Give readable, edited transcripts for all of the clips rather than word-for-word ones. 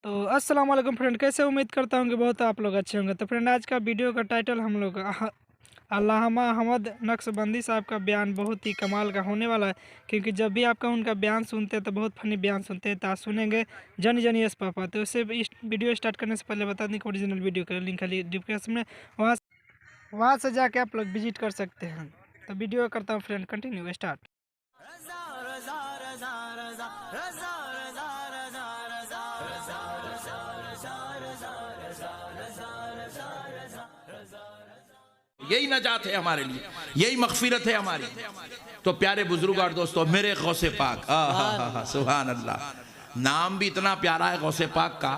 तो अस्सलाम वालेकुम फ्रेंड, कैसे उम्मीद करता हूँ कि बहुत आप लोग अच्छे होंगे। तो फ्रेंड, आज का वीडियो का टाइटल हम लोग अल्लामा अहमद नक्शबंदी साहब का बयान बहुत ही कमाल का होने वाला है, क्योंकि जब भी आपका उनका बयान सुनते हैं तो बहुत फनी बयान सुनते हैं। तो आज सुनेंगे जनी जनी यस पापा। तो इससे इस वीडियो स्टार्ट करने से पहले बता दें कि ओरिजिनल वीडियो का लिंक खाली डिस्क्रिप्शन में, वहाँ से जाके आप लोग विजिट कर सकते हैं। तो वीडियो करता हूँ फ्रेंड, कंटिन्यू स्टार्ट। यही नजात है हमारे लिए, यही मगफिरत है हमारी। तो प्यारे बुजुर्ग और दोस्तों, मेरे गौसे पाक, सुभान अल्लाह, नाम भी इतना प्यारा है गौसे पाक का।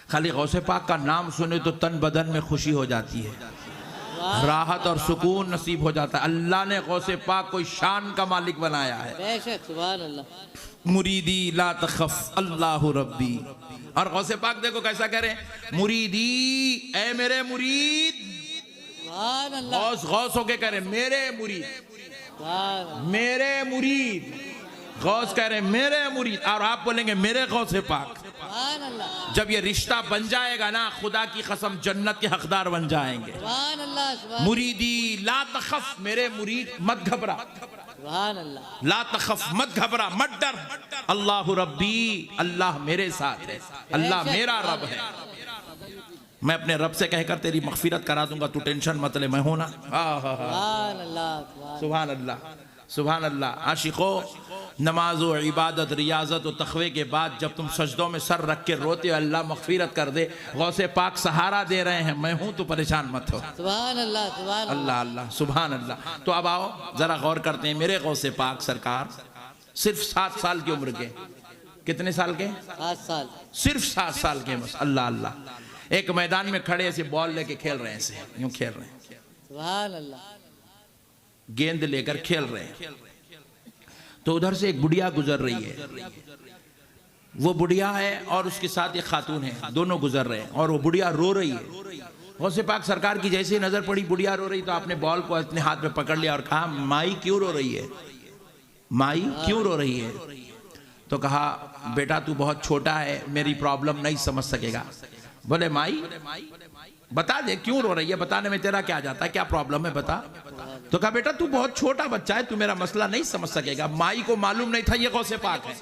खाली गौसे पाक का नाम सुने तो तन बदन में खुशी हो जाती है, राहत और सुकून नसीब हो जाता है। अल्लाह ने गौसे पाक को शान का मालिक बनाया है। बेशक, सुभान अल्लाह। मुरीदी ला तखफ अल्लाह रब्बी। और गौसे पाक देखो कैसा करें, मुरीदी, ए मेरे मुरीद, गौस गौस होके कह रहे मेरे मुरीद, मेरे मुरीद। गौस कह रहे मेरे मुरीद, और आप बोलेंगे मेरे गौसे पाक। जब ये रिश्ता बन जाएगा ना, खुदा की कसम जन्नत के हकदार बन जाएंगे। मुरीदी ला तखफ, मेरे मुरीद मत घबरा, ला तखफ मत घबरा, मत डर, अल्लाह रब्बी, अल्लाह मेरे साथ है, अल्लाह मेरा रब है। मैं अपने रब से कहकर तेरी मगफिरत करा दूंगा, तू टेंशन मत ले, मैं हूं ना। सुभान अल्लाह, सुभान अल्लाह। आशिको, नमाज व इबादत, रियाजत और तखवे के बाद जब तुम सजदों में सर रख के रोते हो, अल्लाह मगफिरत कर दे, गौसे पाक सहारा दे रहे हैं, मैं हूं, तो परेशान मत हो। सुभान अल्लाह, सुभान अल्लाह अल्लाह, सुभान अल्लाह। तो अब आओ जरा गौर करते हैं, मेरे गौसे पाक सरकार सिर्फ 7 साल की उम्र के, कितने साल के? 7 साल, सिर्फ 7 साल के बस। अल्लाह अल्लाह। एक मैदान में खड़े ऐसे बॉल लेके खेल रहे हैं, ऐसे यूं खेल रहे हैं, सुभान अल्लाह, गेंद लेकर खेल रहे हैं। तो उधर से एक बुढ़िया गुजर रही है, वो बुढ़िया है और उसके साथ एक खातून है, दोनों गुजर रहे हैं और वो बुढ़िया रो रही है। गौसे पाक सरकार की जैसे ही नजर पड़ी बुढ़िया रो रही, तो आपने बॉल को अपने हाथ में पकड़ लिया और कहा, माई क्यों रो रही है, माई क्यों रो रही है? तो कहा, बेटा तू बहुत छोटा है, मेरी प्रॉब्लम नहीं समझ सकेगा। बोले माई बता दे क्यों रो रही है, बताने में तेरा क्या जाता है, क्या प्रॉब्लम है बता। तो कहा, बेटा तू बहुत छोटा बच्चा है, तू मेरा मसला नहीं समझ सकेगा। माई को मालूम नहीं था ये गौसे पाक है,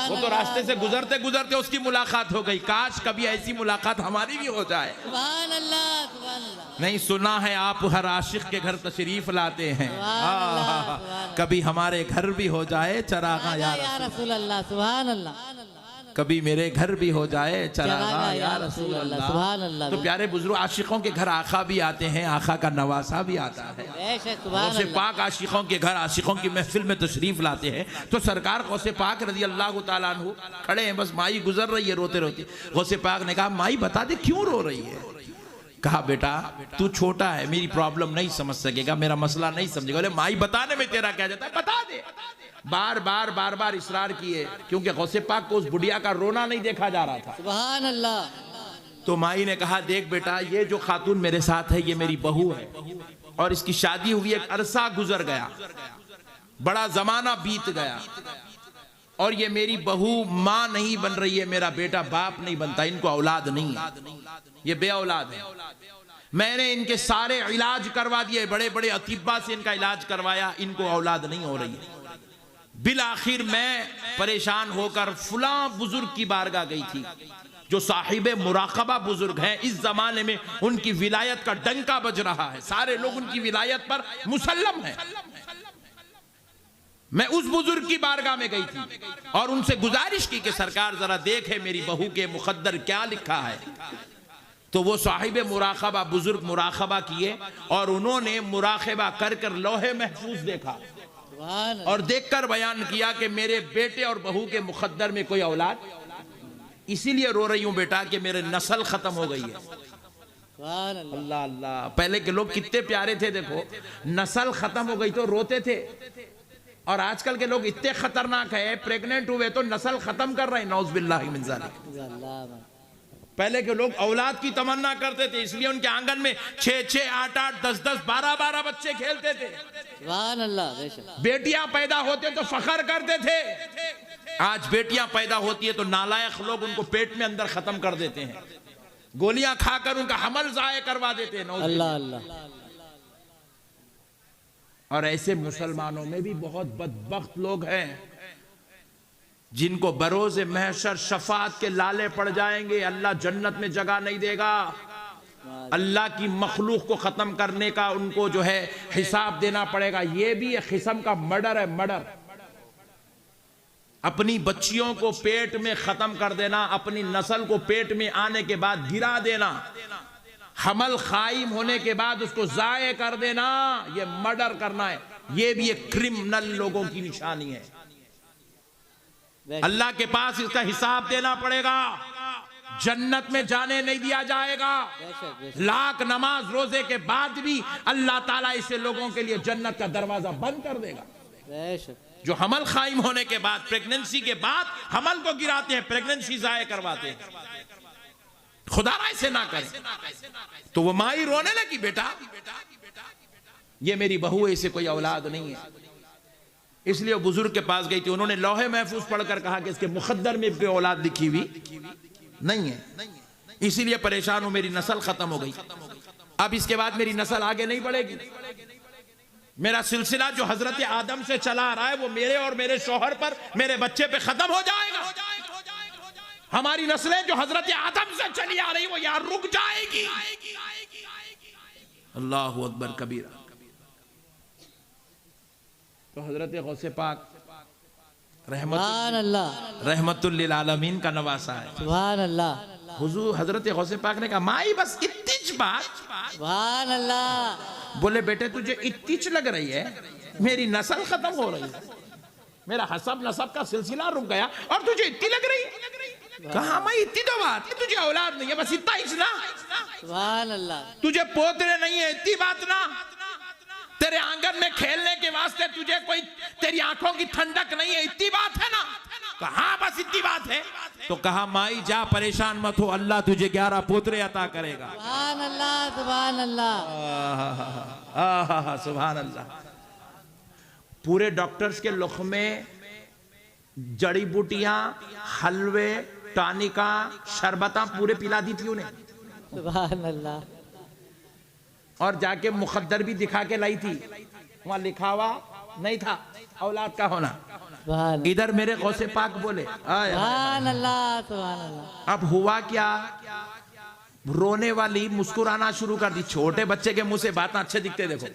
वो तो रास्ते से गुजरते गुजरते उसकी मुलाकात हो गई। काश कभी ऐसी मुलाकात हमारी भी हो जाए। सुभान अल्लाह, सुभान अल्लाह। नहीं सुना है आप हर आशिक के घर तशरीफ लाते हैं, कभी हमारे घर भी हो जाए चरागा या रसूल अल्लाह, सुभान अल्लाह। कभी मेरे घर भी हो जाए चरागा या रसूल अल्लाह, सुभान अल्लाह। तो प्यारे बुजुर्ग, आशिकों के घर आका भी आते हैं, आका का नवासा भी आता है। बेशक, सुभान गौसे अल्लाह। पाक आशिकों के घर, आशिकों की महफिल में तशरीफ लाते हैं। तो सरकार गौसे पाक रजी अल्लाह तआला अन्हु खड़े हैं, बस माई गुजर रही है रोते रोते। गौसे पाक ने कहा, माई बता दे क्यों रो रही है? कहा, बेटा तू छोटा है, मेरी प्रॉब्लम नहीं समझ सकेगा, मेरा मसला नहीं समझेगा। बोले माई बताने में तेरा क्या जाता है, बता दे। बार बार बार बार इसरार किए, क्योंकि गौसे पाक को उस बुढ़िया का रोना नहीं देखा जा रहा था। सुभान अल्लाह। तो माई ने कहा, देख बेटा, ये जो खातून मेरे साथ है ये मेरी बहू है, और इसकी शादी हुई, एक अरसा गुजर गया, बड़ा जमाना बीत गया, और ये मेरी बहू माँ नहीं बन रही है, मेरा बेटा बाप नहीं बनता, इनको औलाद नहीं है, ये बे औलाद है। मैंने इनके सारे इलाज करवा दिए, बड़े बड़े अतीबा से इनका इलाज करवाया, इनको औलाद नहीं हो रही है। बिल आखिर मैं परेशान होकर फुला बुजुर्ग की बारगाह गई थी, जो साहिबे मुराकबा बुजुर्ग हैं। इस जमाने में उनकी विलायत का डंका बज रहा है, सारे लोग उनकी विलायत पर मुसल्लम हैं। मैं उस बुजुर्ग की बारगाह में गई थी और उनसे गुजारिश की कि सरकार जरा देखे मेरी बहू के मुकद्दर क्या लिखा है। तो वो साहिबे मुराकबा बुजुर्ग मुराकबा किए और उन्होंने मुराकबा कर कर लौहे महफूज देखा और देखकर बयान किया कि मेरे बेटे और बहू के मुकद्दर में कोई औलाद, इसीलिए रो रही हूं बेटा कि मेरे नस्ल खत्म हो गई है। अल्लाह अल्लाह, पहले के लोग कितने प्यारे थे, देखो नस्ल खत्म हो गई तो रोते थे, और आजकल के लोग इतने खतरनाक है, प्रेग्नेंट हुए तो नस्ल खत्म कर रहे हैं, नौज़ बिल्लाहि मिन ज़ालिक। पहले के लोग औलाद की तमन्ना करते थे, इसलिए उनके आंगन में 6-6, 8-8, 10-10, 12-12 बच्चे खेलते थे। सुभान अल्लाह, बेशक। बेटियां पैदा होते तो फखर करते थे। आज बेटियां पैदा होती है तो नालायक लोग उनको पेट में अंदर खत्म कर देते हैं, गोलियां खाकर उनका हमल जाया करवा देते हैं। अल्लाह अल्लाह। और ऐसे मुसलमानों में भी बहुत बदबख्त लोग हैं जिनको बरोज़े महशर शफाअत के लाले पड़ जाएंगे, अल्लाह जन्नत में जगह नहीं देगा। अल्लाह की मखलूक को खत्म करने का उनको जो है हिसाब देना पड़ेगा। ये भी एक किस्म का मर्डर है, मर्डर। अपनी बच्चियों को पेट में खत्म कर देना, अपनी नस्ल को पेट में आने के बाद गिरा देना, हमल कायम होने के बाद उसको जाये कर देना, ये मर्डर करना है। ये भी एक क्रिमिनल लोगों की निशानी है। अल्लाह के पास इसका हिसाब देना पड़ेगा। जन्नत में जाने नहीं दिया जाएगा। लाख नमाज रोजे के बाद भी अल्लाह ताला ऐसे लोगों के लिए जन्नत का दरवाजा बंद कर देगा जो हमल कायम होने के बाद, प्रेगनेंसी के बाद हमल को गिराते हैं, प्रेगनेंसी जाया करवाते हैं। खुदा ऐसे ना करे तो वो माँ ही रोने लगी, बेटा ये मेरी बहू है, इसे कोई औलाद नहीं है। इसलिए वो बुजुर्ग के पास गई थी, उन्होंने लौहे महफूज पढ़कर कहा कि इसके मुकद्दर में कोई औलाद लिखी हुई नहीं है, इसीलिए परेशान हूं, मेरी नस्ल खत्म हो गई। अब इसके बाद मेरी नस्ल आगे नहीं बढ़ेगी। मेरा सिलसिला जो हजरत आदम से चला आ रहा है वो मेरे और मेरे शौहर पर, मेरे बच्चे पे खत्म हो जाएगा। हमारी नस्लें जो हजरत आदम से चली आ रही वो यार रुक जाएगी। अल्लाहु अकबर कबीरा। तो हजरत गौसे पाक रहमतुल लिल आलमीन का नवासा है। सुभान अल्लाह। हुजूर हजरत गौसे पाक ने कहा माई बस इत्तीच बात। सुभान अल्लाह। बोले बेटे तुझे इत्तीच लग रही है, मेरी नस्ल खत्म हो रही है, मेरा हसब नसब का सिलसिला रुक गया और तुझे इतनी लग रही है। कहा मैं इतनी तो बात, तुझे औलाद नहीं है, बस इतना ही ना। सुभान अल्लाह। तुझे पोतरे नहीं है, इतनी बात ना। तेरे आंगन में खेलने के वास्ते तुझे कोई, तेरी आंखों की ठंडक नहीं है, इतनी बात है ना। कहा बस इतनी बात है। तो कहा माई जा परेशान मत हो, अल्लाह तुझे 11 पोतरे अता करेगा। सुभान अल्लाह, सुभान अल्लाह, सुभान अल्लाह। पूरे डॉक्टर्स के लुख में जड़ी बूटियां, हलवे, टानिका, शरबता पूरे पिला दी थी उन्हें। सुभान अल्लाह। और जाके मुकद्दर भी दिखा के लाई थी, वहां लिखा हुआ नहीं था औलाद का होना। इधर मेरे गौसे पाक बोले सुभान अल्लाह, सुभान अल्लाह। अब हुआ क्या, रोने वाली मुस्कुराना शुरू कर दी। छोटे बच्चे के मुंह से बात अच्छे दिखते देखो।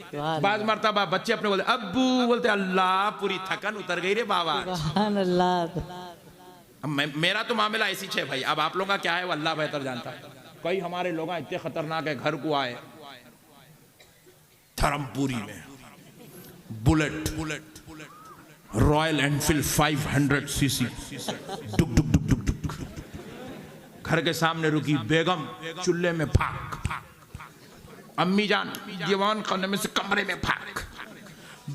बाज मरतबा बच्चे अपने बोले अब्बू, बोलते अल्लाह पूरी थकन उतर गई रे बाबा। सुभान अल्लाह। मेरा तो मामला ऐसी है भाई, अब आप लोगों का क्या है वो अल्लाह बेहतर जानता है। कई हमारे लोग इतने खतरनाक है, घर को आए धर्मपुरी में बुलेट रॉयल एनफील्ड 500 सीसी डुक डुक डुक डुक डुक, घर के सामने रुकी, बेगम चूल्हे में फाक, अम्मी जान दीवान खाने में से कमरे में फाक,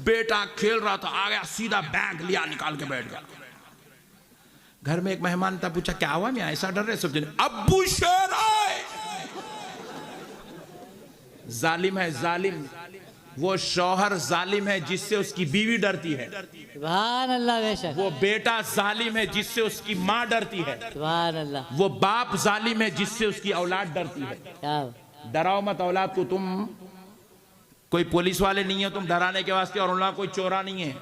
बेटा खेल रहा था, आ गया सीधा बैग लिया, निकाल के बैठ गया। घर में एक मेहमान था, पूछा क्या हुआ, मैं ऐसा डर रहे सब जने। अब्बू शेर आए। जालिम है, जालिम वो शौहर जालिम है जिससे उसकी बीवी डरती है। सुभान अल्लाह। बेशक। वो बेटा जालिम है जिससे उसकी माँ डरती है। सुभान अल्लाह। वो बाप जालिम है जिससे उसकी औलाद डरती है। क्या डराओ मत औलाद को, तुम कोई पुलिस वाले नहीं है तुम डराने के वास्ते, और उनका कोई चोरा नहीं है।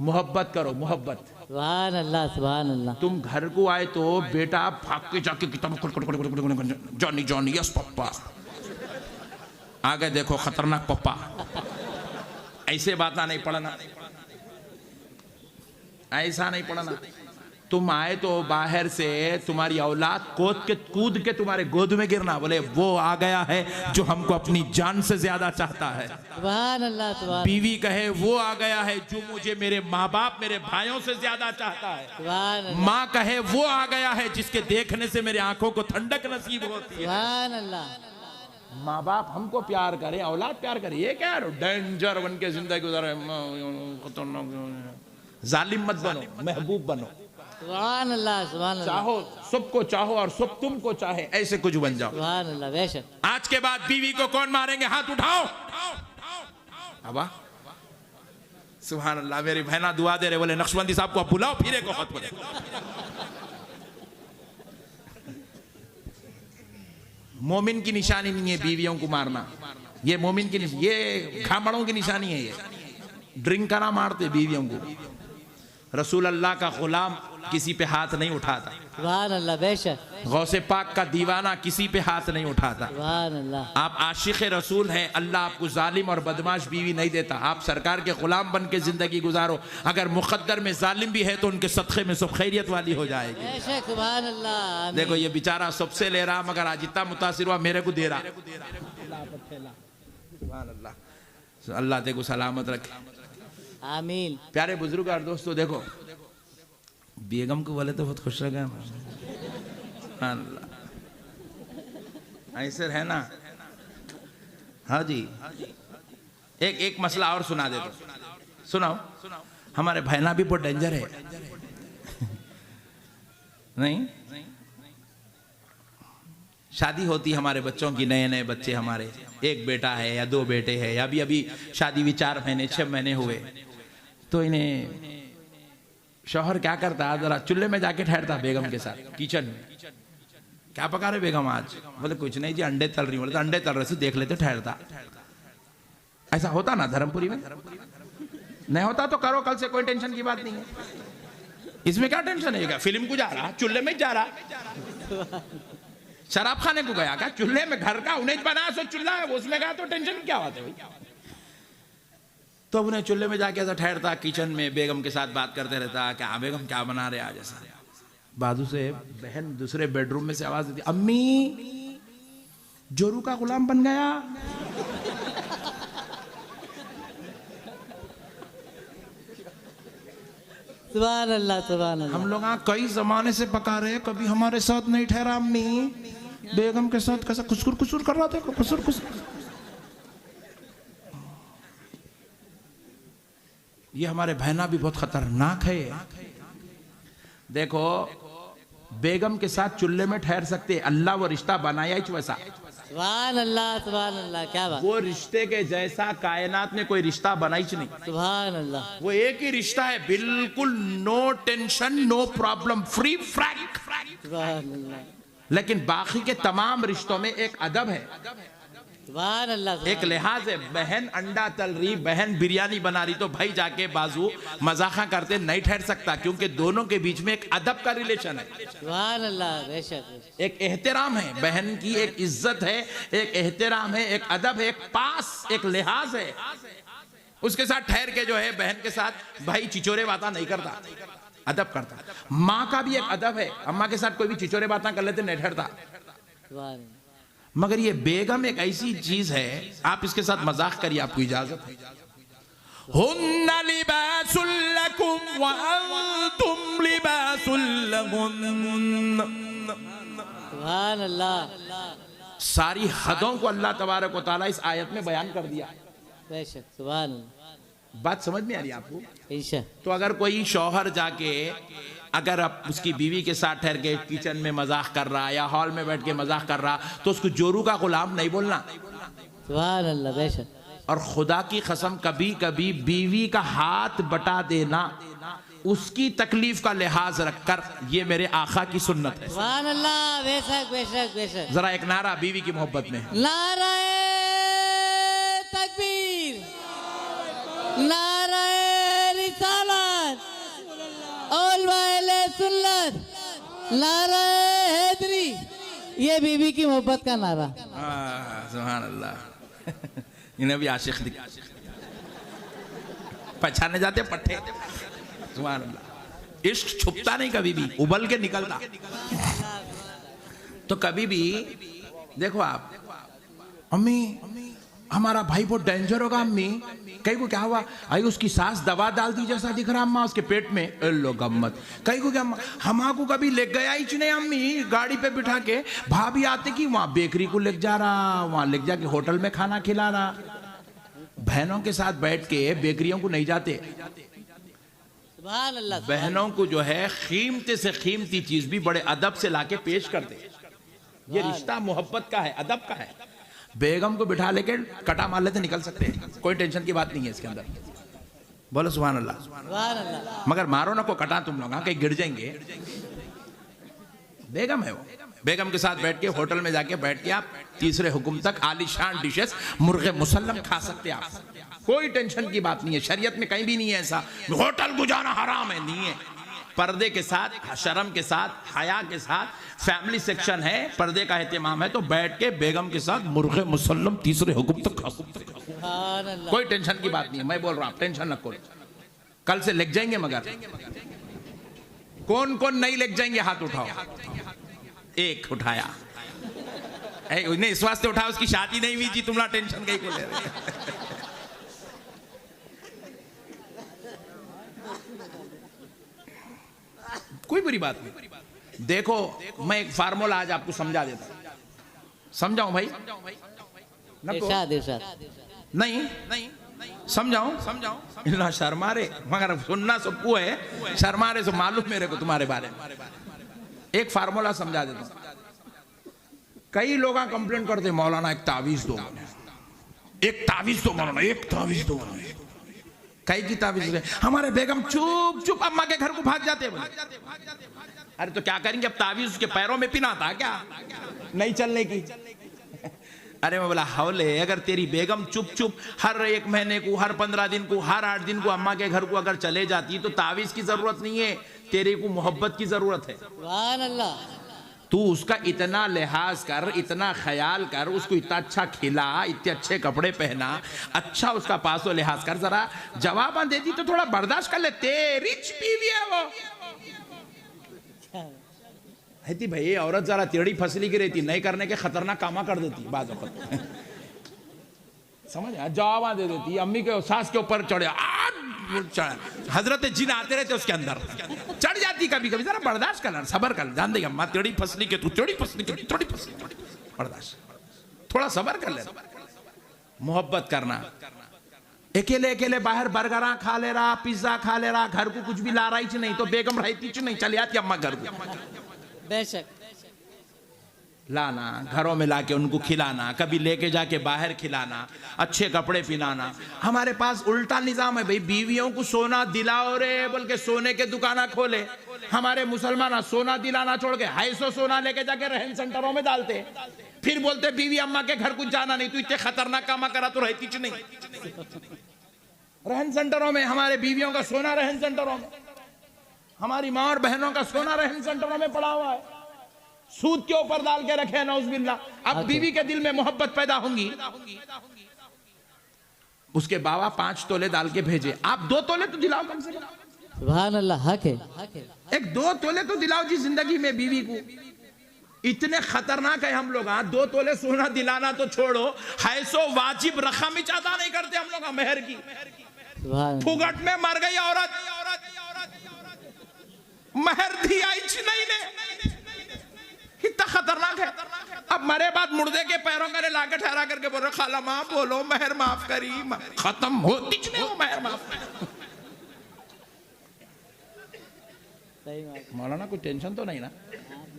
मोहब्बत करो, मोहब्बत। सुभान अल्लाह, सुभान अल्लाह। तुम घर को आए तो बेटा भाग के जाके किताब जॉनी जॉनी यस पप्पा, आगे देखो खतरनाक पप्पा, ऐसे बात नहीं पढ़ना, ऐसा नहीं पढ़ना। तुम आए तो बाहर से तुम्हारी औलाद कूद के तुम्हारे गोद में गिरना, बोले वो आ गया है जो हमको अपनी जान से ज्यादा चाहता है। सुभान अल्लाह, सुभान। बीवी कहे वो आ गया है जो मुझे मेरे माँ बाप, मेरे भाइयों से ज्यादा चाहता है। सुभान अल्लाह। माँ कहे वो आ गया है जिसके देखने से मेरी आंखों को ठंडक नसीब होती है। सुभान अल्लाह। माँ बाप हमको प्यार करे, औलाद प्यार करे, ये क्या डेंजर बन के जिंदगी गुजारे। जालिम मत बनो, महबूब बनो। सुभान अल्लाह सुभान अल्लाह चाहो सबको चाहो और सब तुमको चाहे, ऐसे कुछ बन जाओ। सुभान अल्लाह बेशक। आज के बाद बीवी को कौन मारेंगे? हाथ उठाओ। अबा सुभान अल्लाह। मेरी बहना दुआ दे रहे, बोले नक्शबंदी साहब को आप बुलाओ, फिर को खत बोले। मोमिन की निशानी नहीं है बीवियों को मारना, ये मोमिन की ये खामड़ों की निशानी है। ये ड्रिंक करा मारते बीवियों को। रसूल अल्लाह का गुलाम किसी पे हाथ नहीं उठाता, सुभान अल्लाह बेशक। गौसे पाक का दीवाना किसी पे हाथ नहीं उठाता। सुभान अल्लाह। आप आशिक रसूल हैं, अल्लाह आपको जालिम और बदमाश बीवी नहीं देता। आप सरकार के गुलाम बन के जिंदगी गुजारो, अगर मुकद्दर में जालिम भी है तो उनके सदक़े में सब खैरियत वाली हो जाएगी। बेशक सुभान अल्लाह। देखो ये बेचारा सबसे ले रहा, मगर आज इतना मुतासिर हुआ मेरे को दे रहा। अल्लाह देखो सलामत रखे, आमीन। प्यारे बुजुर्ग और दोस्तों, देखो बेगम को बोले तो बहुत खुश रह गए। ऐसे है ना। हाँ जी, एक मसला और सुना दे तो। सुनाओ। हमारे बहना भी बहुत डेंजर है। नहीं, शादी होती हमारे बच्चों की, नए नए बच्चे हमारे, एक बेटा है या दो बेटे हैं, अभी अभी शादी भी 4 महीने 6 महीने हुए, तो इन्हें शौहर क्या करता है, जरा चूल्हे में जाके ठहरता बेगम के साथ किचन में। क्या पका रहे बेगम आज? बोले कुछ नहीं जी, अंडे तल रही। बोले तो अंडे तल रहे से देख लेते, ठहरता। ऐसा होता ना धर्मपुरी में? नहीं होता तो करो, कल से कोई टेंशन की बात नहीं है। इसमें क्या टेंशन है? क्या फिल्म को जा रहा, चूल्हे में जा रहा, शराब खाने को गया क्या? चूल्हे में घर का उन्हें बना सो चूल्हा है, उसमें गया तो टेंशन क्या बात है भाई? तो उन्हें चूल्हे में जाके ऐसा ठहरता, किचन में बेगम के साथ बात करते रहता। क्या बेगम क्या बना रहे आज? ऐसा बाजू से बहन दूसरे बेडरूम में से आवाज देती, अम्मी जोरू का गुलाम बन गया। सुभान अल्लाह सुभान अल्लाह। हम लोग कई जमाने से पका रहे, कभी हमारे साथ नहीं ठहरा। अम्मी बेगम के साथ कैसा खुसुर खुसुर कर रहा था, खुसुर खुसुर। ये हमारे बहना भी बहुत खतरनाक है। देखो बेगम के साथ चूल्हे में ठहर सकते, अल्लाह वो रिश्ता बनाया ही वैसा। सुभान अल्लाह क्या बात। वो रिश्ते के जैसा कायनात में कोई रिश्ता बनाई नहीं। सुभान अल्लाह। वो एक ही रिश्ता है, बिल्कुल no tension, no problem, free frank. सुभान अल्लाह। लेकिन बाकी के तमाम रिश्तों में एक अदब है, सुभान अल्लाह। एक लिहाज है। बहन अंडा तल रही, बहन बिरयानी बना रही, तो भाई जाके बाजू मजाका करते नहीं ठहर सकता, क्योंकि दोनों के बीच में एक अदब का रिलेशन है। सुभान अल्लाह बेशक। एक एहतराम है, बहन की एक इज्जत है, एक एहतराम है, एक अदब है, एक पास, एक लिहाज है। उसके साथ ठहर के जो है बहन के साथ भाई चिचोरे बातें नहीं करता, अदब करता। माँ का भी एक अदब है, अम्मा के साथ कोई भी चिचोरे बातें कर लेते नहीं ठहरता। सुभान। मगर ये बेगम एक ऐसी चीज है, आप इसके साथ मजाक करिए, आपको इजाजत है। हुन्ना लिबासुल लकुम व अंतुम लिबासुल लहुन्न। सुभान अल्लाह। सारी हदों को अल्लाह तबारक व तआला इस आयत में बयान कर दिया। बेशक सुभान अल्लाह। बात समझ में आ रही है आपको? ईशा। तो अगर कोई शौहर जाके अगर आप उसकी बीवी के साथ ठहर के किचन में मजाक कर रहा या हॉल में बैठ के मजाक कर रहा, तो उसको जोरू का गुलाम नहीं बोलना। सुभान अल्लाह बेशक। और खुदा की कसम कभी कभी बीवी का हाथ बटा देना, उसकी तकलीफ का लिहाज रखकर, ये मेरे आका की सुन्नत है। सुभान अल्लाह बेशक बेशक बेशक। जरा एक नारा बीवी की मोहब्बत में। नाराए तकबीर, नाराए रिसालत, सुन्नत, नाराए हैदरी, ये बीवी की मोहब्बत का नारा। सुभान अल्लाह। इन्हें भी आशिक पहचाने जाते पट्टे। सुभान अल्लाह। इश्क छुपता नहीं, कभी भी उबल के निकलता। तो कभी भी देखो आप, अम्मी हमारा भाई बहुत डेंजर होगा। अम्मी कहीं को क्या हुआ? आई उसकी सास दवा डाल दी जैसा दिख रहा अम्मा उसके पेट में। लो गम्मत। कहीं को क्या, हमा को कभी ले गया ही नहीं अम्मी, गाड़ी पे बिठा के भाभी आते कि वहां बेकरी को ले जा रहा, वहां ले जाके होटल में खाना खिला रहा। बहनों के साथ बैठ के बेकरियों को नहीं जाते। सुभान अल्लाह। बहनों को जो है कीमती से कीमती चीज भी बड़े अदब से लाके पेश कर दे। ये रिश्ता मोहब्बत का है, अदब का है। बेगम को बिठा लेके कटा मार लेते निकल सकते हैं, कोई टेंशन की बात नहीं है इसके अंदर। बोलो सुभान अल्लाह। सुभान अल्लाह। मगर मारो ना को कटा तुम लोग, कहीं गिर जाएंगे। बेगम है वो, बेगम के साथ बैठ के होटल में जाके बैठ के आप तीसरे हुक्म तक आलीशान डिशेस मुर्गे मुसल्लम खा सकते हैं आप, कोई टेंशन की बात नहीं है। शरीयत में कहीं भी नहीं है ऐसा होटल गुजारा हराम है, नहीं है। पर्दे के साथ, शर्म के साथ, हया के साथ, फैमिली सेक्शन है, पर्दे का एहतमाम है, तो बैठ के बेगम के साथ मुर्गे मुसल्लम तीसरे हुक्म तक खा सकते हैं, सुभान अल्लाह। कोई टेंशन की बात नहीं है। मैं बोल रहा हूं, टेंशन न करो, कल से लग जाएंगे। मगर कौन कौन नहीं लग जाएंगे? हाथ उठाओ। एक उठाया, नहीं इस वास्ते उठाया उसकी शादी नहीं हुई जी, तुम्हारा टेंशन कहीं को ले रहे। कोई बुरी बात नहीं। देखो मैं एक फार्मूला आज आपको समझा देता हूं, समझाऊं भाई? इरशाद इरशाद। नहीं समझाऊं? ना शर्मारे, मगर सुनना सबको है, शर्मारे से मालूम मेरे को तुम्हारे बारे में। एक फार्मूला समझा देता हूं। कई लोग कंप्लेंट करते मौलाना एक तावीज दो, एक तावीज दो मौलाना, एक तावीज दो। कई की तावीज दे? हमारे बेगम चुप चुप अम्मा के घर को भाग जाते बोले। अरे तो क्या करेंगे? अब तावीज उसके पैरों में पिना था क्या, नहीं चलने की? अरे मैं बोला हौले, अगर तेरी बेगम चुप चुप हर एक महीने को, हर 15 दिन को, हर 8 दिन को अम्मा के घर को अगर चले जाती तो तावीज की जरूरत नहीं है, तेरे को मोहब्बत की जरूरत है। सुभान अल्लाह। तू उसका इतना लिहाज कर, इतना ख्याल कर, उसको इतना अच्छा खिला, इतने अच्छे कपड़े पहना, अच्छा उसका पासो लिहाज कर। जरा जवाब देती तो थोड़ा बर्दाश्त कर ले, तेरी बीवी है वो। कहती भाई औरत जरा टेढ़ी फसली की रहती, नहीं करने के खतरनाक कामा कर देती बाज वक्त। समझ आया? जवाब दे देती, अम्मी के सास के ऊपर चढ़े, हजरत जिन आते रहते उसके अंदर चढ़ जाती कभी कभी। जरा बर्दाश्त कर, सबर कर, जान देगा अम्मा टेढ़ी फसली के, तू टेढ़ी फसली के, थोड़ी फसली, बर्दाश्त, थोड़ा सबर कर ले। मोहब्बत करना। अकेले अकेले बाहर बर्गर खा ले रहा, पिज्जा खा ले रहा, घर को कुछ भी ला रही नहीं, तो बेगम रहती नहीं, चली आती अम्मा घर को। बेशक लाना, घरों में लाके उनको खिलाना, कभी लेके जाके बाहर खिलाना, अच्छे कपड़े पहनाना। हमारे पास उल्टा निजाम है भाई, बीवियों को सोना दिलाओ रे बोल के सोने के दुकाना खोले। हमारे मुसलमान सोना दिलाना छोड़ के 250 सोना लेके जाके रहन सेंटरों में डालते, फिर बोलते बीवी अम्मा के घर कुछ जाना नहीं, तू इतने खतरनाक कामा करा तो रहती नहीं। रहन सेंटरों में हमारे बीवियों का सोना, रहन सेंटरों में हमारी मां और बहनों का सोना रहन सेंटरों में पड़ा हुआ है, सूद के ऊपर डाल के रखे, नौज़बिल्लाह। अब बीवी के दिल में मोहब्बत पैदा होंगी, उसके बाबा 5 तोले डाल के भेजे, आप 2 तोले तो दिलाओ कम से कम। सुभान अल्लाह। हक है। एक 2 तोले तो दिलाओ जी जिंदगी में बीवी को। इतने खतरनाक है हम लोग। 2 तोले सोना दिलाना तो छोड़ो, 250 वाजिब रकम अदा नहीं करते हम लोग मेहर की। फुगट में मर गई औरत, महर दिया नहीं ने, कितना खतरनाक है। अब मरे बाद मुर्दे के पैरों का लाके ठहरा करके बोल रहे खाला माँ बोलो महर माफ करी, खत्म होती नहीं वो महर माफ। मौलाना कोई टेंशन तो नहीं ना?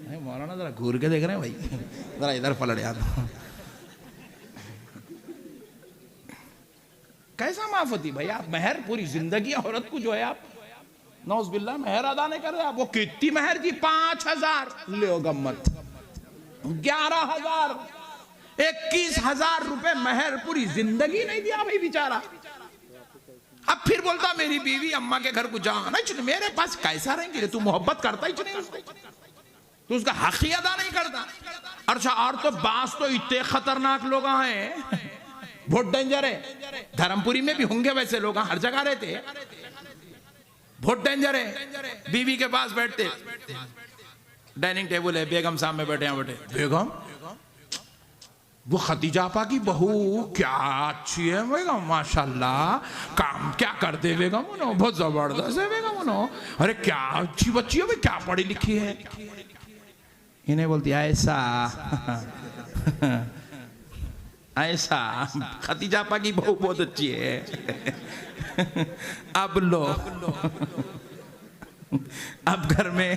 नहीं मौलाना जरा घूर के देख रहे हैं भाई, जरा इधर पलट यार। कैसा माफ होती भाई? आप महर पूरी जिंदगी औरत को जो है आप नौज़बिल्लाह महर अदा नहीं कर रहे। आप वो कितनी महर जी? 5000 ले गम्मत, 11000, 21000 रुपए महर, पूरी जिंदगी नहीं दिया भाई बेचारा। अब फिर बोलता मेरी बीवी अम्मा के घर को जाना ही, मेरे पास कैसा रहेंगे? तू मोहब्बत करता ही नहीं उसको, तू उसका हक ही अदा नहीं करता। अच्छा और तो बास तो इतने खतरनाक लोग हैं, बहुत डेंजर है। धर्मपुरी में भी होंगे वैसे लोग, हर जगह रहते, बहुत डेंजर है। बीवी के पास बैठते, डाइनिंग टेबल है, बेगम सामने बैठे हैं, बैठे बेगम वो खतीजा आपा की बहू क्या अच्छी है बेगम, माशाल्लाह, काम क्या करते बेगम, उन्होंने बहुत जबरदस्त है बेगम, उन्होंने अरे क्या अच्छी बच्ची है, क्या पढ़ी लिखी है। इन्हें बोलती ऐसा ऐसा खतीजा आपा की बहू बहुत अच्छी है। अब लो अब घर में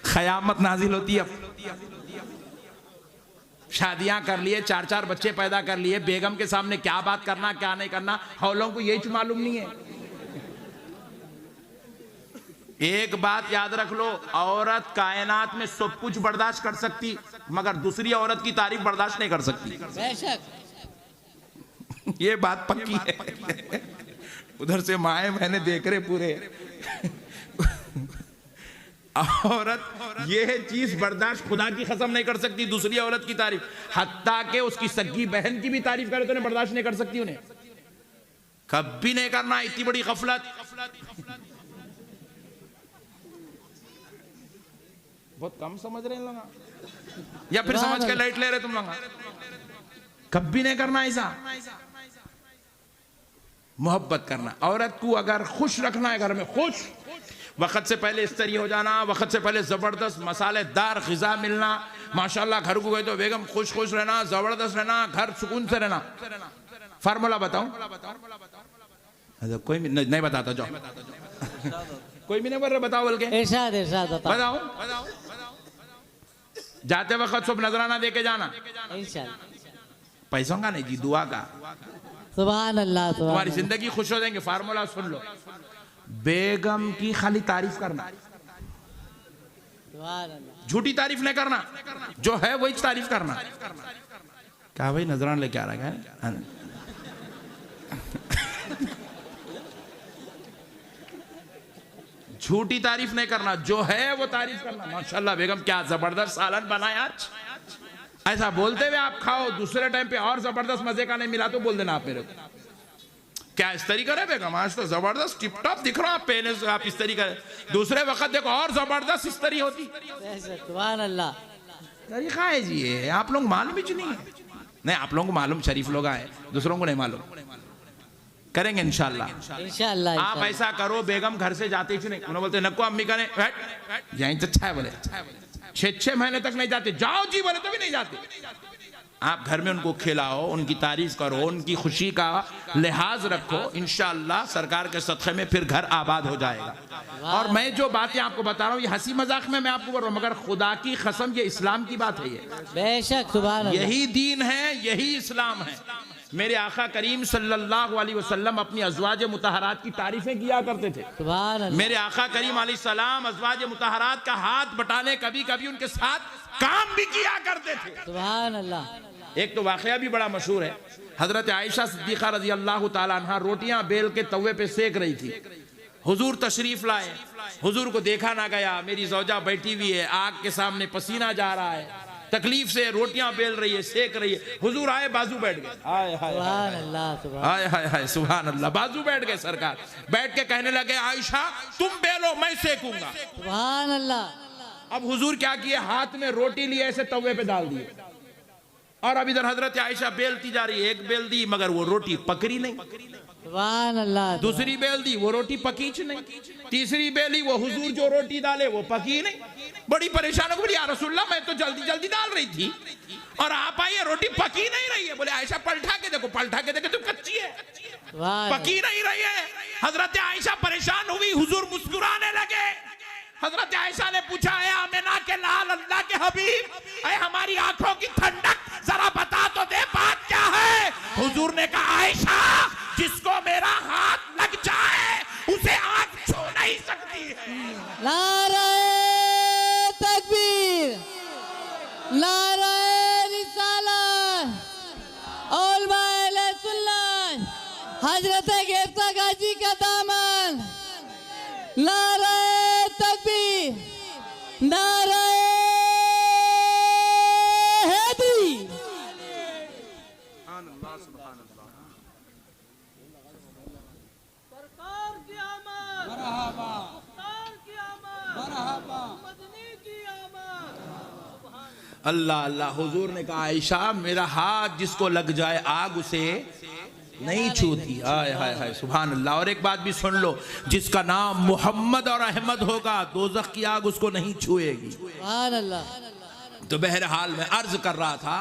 क़यामत नाजिल होती है। शादियां कर लिए, 4-4 बच्चे पैदा कर लिए, बेगम के सामने क्या बात करना क्या नहीं करना हौलों को यही मालूम नहीं है। एक बात याद रख लो, औरत कायनात में सब कुछ बर्दाश्त कर सकती मगर दूसरी औरत की तारीफ बर्दाश्त नहीं कर सकती। बेशक। ये बात पक्की है। उधर से माए बहने देख रहे पूरे। औरत ये चीज बर्दाश्त खुदा की कसम नहीं कर सकती दूसरी औरत की तारीफ, हत्ता के उसकी सगी बहन की भी तारीफ करे तो उन्हें बर्दाश्त नहीं कर सकती। उन्हें कभी नहीं करना, इतनी बड़ी गफलत। बहुत कम समझ रहे हैं लोग, या फिर समझ के लाइट ले रहे तुम लोग। कभी नहीं करना ऐसा। मोहब्बत करना, औरत को अगर खुश रखना है घर में, खुश, वक्त से पहले इस्तरी हो जाना, वक्त से पहले जबरदस्त मसालेदार ग़िज़ा मिलना। माशाल्लाह घर को गए तो बेगम खुश खुश रहना, जबरदस्त रहना, घर सुकून से रहना। फार्मूला बताऊं? कोई नहीं बताता, जाओ। कोई भी नहीं बोल रहा, बताओ बोल के। इरशाद इरशाद बताओ। जाते वक्त सब नजराना दे के जाना। इंशाअल्लाह। पैसों का नहीं जी, दुआ का। सुभान अल्लाह। तुम्हारी जिंदगी खुश हो जाएंगे। फार्मूला सुन लो, बेगम की खाली तारीफ करना, झूठी तारीफ नहीं करना, जो है वही तारीफ करना। क्या भाई नजराना लेके आ रहा है? झूठी तारीफ नहीं करना, जो है वो तारीफ करना। माशाल्लाह बेगम क्या जबरदस्त सालन बनाया आज, ऐसा बोलते हुए आप खाओ। दूसरे टाइम पे और जबरदस्त मजे का नहीं मिला तो बोल देना आप मेरे को, क्या इस तरीका है बेगम आज तो जबरदस्त टिप टॉप दिख रहा आप पहने से, आप इस तरीका। दूसरे वक्त देखो और जबरदस्त इस तरी होती। सुभान अल्लाह। तरीका है जी ये, आप लोग मालूम ही नहीं है। नहीं, आप लोगों को मालूम, शरीफ लोग आए, दूसरों को नहीं मालूम। करेंगे इंशाल्लाह। इंशाल्लाह। आप ऐसा करो, बेगम घर से जाते ही नहीं, उन्होंने बोलते नको अम्मी का नहीं, यहीं तो अच्छा है बोले, 6-6 महीने तक नहीं जाते, जाओ जी बोले तो भी नहीं जाते। आप घर में उनको खिलाओ, उनकी तारीफ करो, उनकी खुशी का लिहाज रखो, इंशाअल्लाह सरकार के सदक़े में फिर घर आबाद हो जाएगा। और मैं जो बातें आपको बता रहा हूँ ये हंसी मजाक में मैं आपको बोल रहा हूँ, मगर खुदा की कसम ये इस्लाम की बात है। ये बेशक सुभान अल्लाह। यही दीन है, यही इस्लाम है। मेरे आका करीम सल्लल्लाहु अलैहि वसल्लम अपनी अज़वाज मुतहरात की तारीफें किया करते थे। सुभान अल्लाह। मेरे आका करीम अलैहिस्सलाम अज़वाज मुतहरात का हाथ बटाने कभी कभी उनके साथ काम भी किया करते थे। सुभान अल्लाह। एक तो वाक़या भी बड़ा मशहूर है। हजरत आयशा सिद्दीक़ा रज़ी अल्लाह ताला अन्हा रोटियां बेल के तवे पे सेक रही थी। हुजूर तशरीफ लाए, हुजूर को देखा ना गया, मेरी ज़ौजा बैठी हुई है, आग के सामने पसीना जा रहा है, तकलीफ से रोटियां बेल रही है, सेक रही है। हुजूर आए, बाजू बैठ गए, हाय हाय हाय हाय हाय सुभान अल्लाह, बाजू बैठ गए सरकार। बैठ के कहने लगे आयशा तुम बेलो मैं सेकूंगा। सुभान अल्लाह। अब हुजूर क्या किए, हाथ में रोटी लिए ऐसे तवे पे डाल दिए और अब इधर हजरत आयशा बेलती जा रही है। एक बेल दी मगर वो रोटी पकड़ी नहीं, सुभान अल्लाह। दूसरी बेल दी वो रोटी पकीच नहीं, तीसरी बेली वो हुजूर जो रोटी डाले वो पकी नहीं। बड़ी परेशान हो गई, या रसूलल्लाह मैं तो जल्दी जल्दी डाल रही थी और आप आई रोटी पकी नहीं रही है। बोले आयशा पलटा के देखो, पलटा के देखो, तुम कच्ची है, पकी नहीं रही है। हजरत आयशा परेशान हुई, हुजूर मुस्कुराने लगे। हजरत आयशा ने पूछा है आमिना के लाल अल्लाह के हबीब, ऐ हमारी आंखों की ठंडक जरा बता तो दे बात क्या है। हुजूर ने कहा आयशा जिसको मेरा हाथ लग जाए उसे आंख छू नहीं सकती है। नारे तकबीर, नारे रिसालत, उलमाए सुन्नत, हजरत गिरफ्ता गाजी का दामन। नारे तकबीर, नारे हैदरी। अल्लाह अल्लाह। हुजूर ने कहा आयशा मेरा हाथ जिसको लग जाए आग उसे नहीं छूती। हाय हाय हाय सुभान अल्लाह। और एक बात भी सुन लो, जिसका नाम मोहम्मद और अहमद होगा दोज़ख की आग उसको नहीं छुएगी। सुभान अल्लाह। तो बहरहाल मैं अर्ज कर रहा था,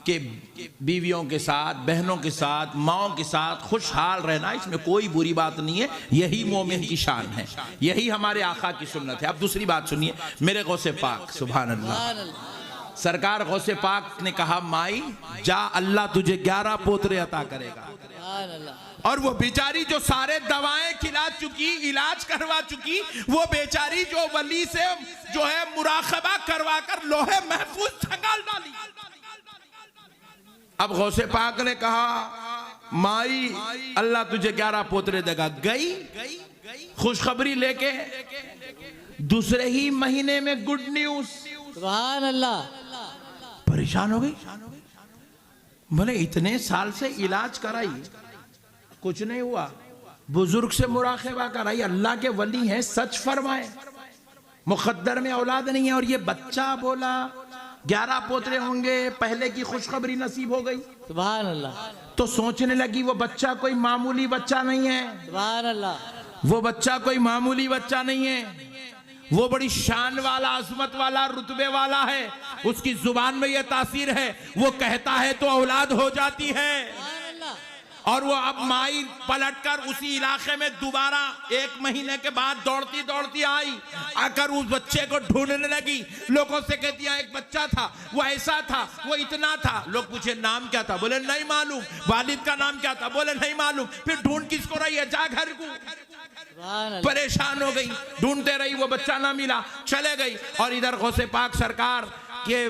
कि बीवियों के साथ, बहनों के साथ, माओं के साथ खुशहाल रहना, इसमें कोई बुरी बात नहीं है। यही मोमिन की शान है, यही हमारे आका की सुन्नत है। अब दूसरी बात सुनिए, मेरे गौसे पाक सुभान अल्लाह, सरकार गौसे पाक ने कहा, माई जा, अल्लाह तुझे 11 पोतरे अता करेगा। और वो बेचारी जो सारे दवाएं खिला चुकी, इलाज करवा चुकी, वो बेचारी जो वली से जो है मुराकबा करवा कर लोहे महफूज खंगाल डाली। अब गौसे पाक ने कहा, माई अल्लाह तुझे 11 पोतरे देगा। गई खुशखबरी लेके, दूसरे ही महीने में गुड न्यूज। सुभान अल्लाह। परेशान हो गई, बोले इतने साल से इलाज कराई, कुछ नहीं हुआ। बुजुर्ग से मुराकबा कराई, अल्लाह के वली हैं, सच फरमाए, मुकद्दर में औलाद नहीं है, और ये बच्चा बोला 11 पोतरे होंगे, पहले की खुशखबरी नसीब हो गई। सुभान अल्लाह। तो सोचने लगी वो बच्चा कोई मामूली बच्चा नहीं है, सुभान अल्लाह। वो बच्चा कोई मामूली बच्चा नहीं है, वो बड़ी शान वाला, अजमत वाला, रुतबे वाला है। उसकी जुबान में ये तासीर है, वो कहता है तो औलाद हो जाती है। और वो अब माई पलटकर उसी इलाके में दोबारा 1 महीने के बाद दौड़ती दौड़ती आई, आकर उस बच्चे को ढूंढने लगी। लोगों से कहती है एक बच्चा था, वो ऐसा था, वो इतना था। लोग पूछे नाम क्या था, बोले नहीं मालूम। वालिद का नाम क्या था, बोले नहीं मालूम। फिर ढूंढ किसको रही है, जा घर को। परेशान हो गई, ढूंढते रही, वो बच्चा ना मिला, चले गई। और इधर गौसे पाक सरकार के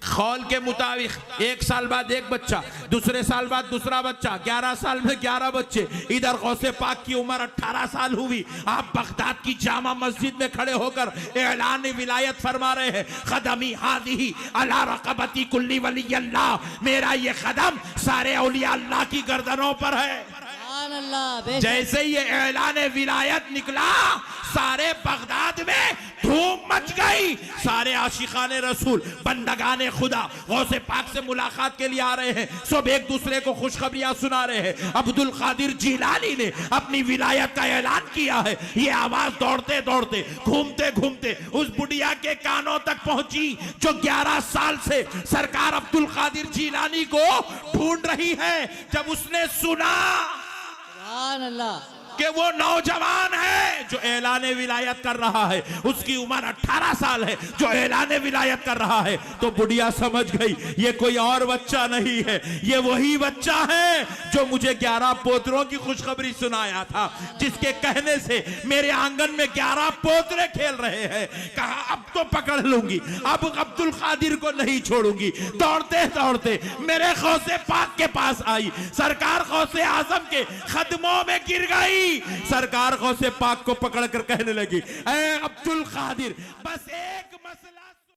खौल के मुताबिक 1 साल बाद 1 बच्चा, दूसरे साल बाद दूसरा बच्चा, 11 साल में 11 बच्चे। इधर गौसे पाक की उम्र 18 साल हुई। आप बगदाद की जामा मस्जिद में खड़े होकर ऐलान विलायत फरमा रहे हैं, कदमी हादिही अला रक़बती कुल्ली वली अल्लाह, मेरा ये कदम सारे औलिया अल्लाह की गर्दनों पर है। जैसे ये ऐलान विलायत निकला, सारे बगदाद में धूम मच गई। सारे आशिकाने रसूल, बंदगाने खुदा गौसे पाक से मुलाकात के लिए आ रहे हैं, सब एक दूसरे को खुशखबरियां सुना रहे हैं। अब्दुल कादिर जिलानी ने अपनी विलायत का ऐलान किया है। ये आवाज दौड़ते दौड़ते, घूमते घूमते उस बुढ़िया के कानों तक पहुंची जो 11 साल से सरकार अब्दुल कादिर जिलानी को ढूंढ रही है। जब उसने सुना कि वो नौजवान है जो ऐलान विलायत कर रहा है, उसकी उम्र 18 साल है, जो ऐलान विलायत कर रहा है, तो बुढ़िया समझ गई ये कोई और बच्चा नहीं है, ये वही बच्चा है जो मुझे 11 पोतरों की खुशखबरी सुनाया था, जिसके कहने से मेरे आंगन में 11 पोतरे खेल रहे हैं। कहा अब तो पकड़ लूंगी, अब अब्दुल कादिर को नहीं छोड़ूंगी। दौड़ते दौड़ते मेरे गौसे पाक के पास आई, सरकार गौसे आजम के कदमों में गिर गई। सरकार गौसे पाक को पकड़कर कहने लगी, ऐ अब्दुल कादिर, बस एक मसला